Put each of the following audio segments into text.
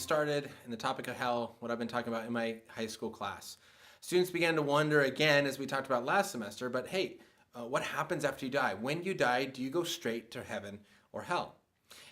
started in the topic of hell, what I've been talking about in my high school class. Students began to wonder again, as we talked about last semester, but hey, what happens after you die? When you die, do you go straight to heaven or hell?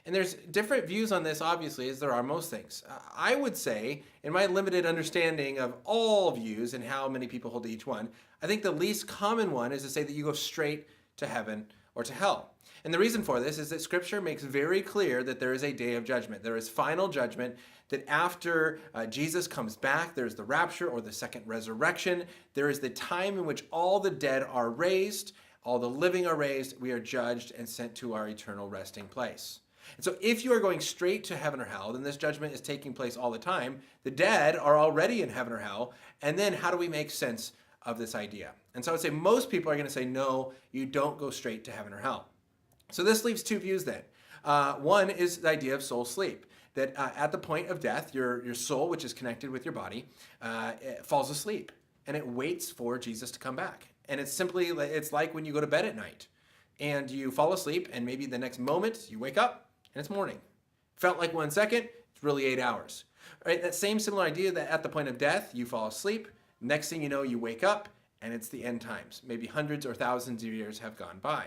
And there's different views on this, obviously, as there are most things. I would say, in my limited understanding of all views and how many people hold to each one, I think the least common one is to say that you go straight to heaven or to hell. And the reason for this is that Scripture makes very clear that there is a day of judgment. There is final judgment, that after Jesus comes back, there's the rapture or the second resurrection. There is the time in which all the dead are raised, all the living are raised, we are judged and sent to our eternal resting place. And so if you are going straight to heaven or hell, then this judgment is taking place all the time. The dead are already in heaven or hell. And then how do we make sense of this idea? And so I would say most people are going to say, no, you don't go straight to heaven or hell. So this leaves two views then. One is the idea of soul sleep, that at the point of death, your soul, which is connected with your body, it falls asleep and it waits for Jesus to come back. And it's like when you go to bed at night and you fall asleep and maybe the next moment you wake up and it's morning. Felt like 1 second, it's really 8 hours. Right? That same similar idea that at the point of death, you fall asleep, next thing you know, you wake up and it's the end times. Maybe hundreds or thousands of years have gone by.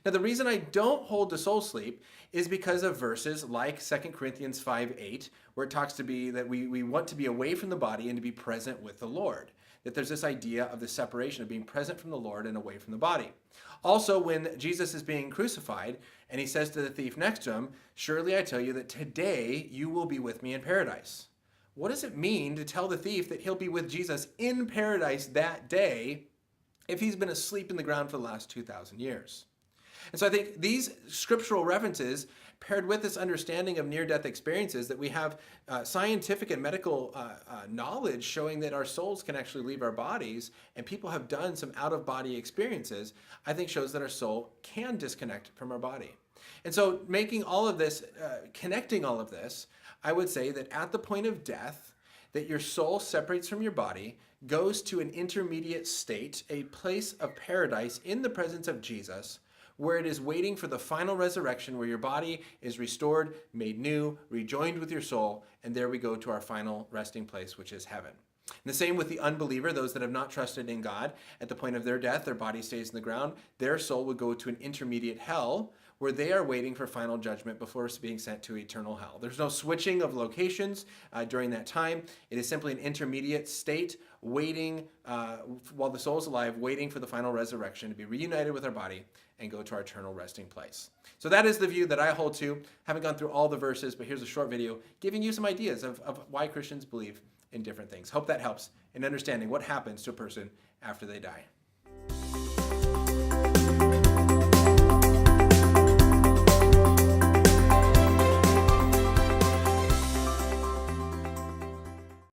Now, the reason I don't hold to soul sleep is because of verses like 2 Corinthians 5:8, where it talks to be that we want to be away from the body and to be present with the Lord. That there's this idea of the separation of being present from the Lord and away from the body. Also, when Jesus is being crucified and he says to the thief next to him, "Surely I tell you that today you will be with me in paradise." What does it mean to tell the thief that he'll be with Jesus in paradise that day if he's been asleep in the ground for the last 2,000 years? And so I think these scriptural references, paired with this understanding of near-death experiences, that we have scientific and medical knowledge showing that our souls can actually leave our bodies, and people have done some out-of-body experiences, I think shows that our soul can disconnect from our body. And so making all of this, connecting all of this, I would say that at the point of death, that your soul separates from your body, goes to an intermediate state, a place of paradise in the presence of Jesus, where it is waiting for the final resurrection, where your body is restored, made new, rejoined with your soul, and there we go to our final resting place, which is heaven. And the same with the unbeliever, those that have not trusted in God. At the point of their death, their body stays in the ground. Their soul would go to an intermediate hell, where they are waiting for final judgment before being sent to eternal hell. There's no switching of locations during that time. It is simply an intermediate state, waiting while the soul is alive, waiting for the final resurrection to be reunited with our body and go to our eternal resting place. So that is the view that I hold to. Haven't gone through all the verses, but here's a short video giving you some ideas of why Christians believe in different things. Hope that helps in understanding what happens to a person after they die.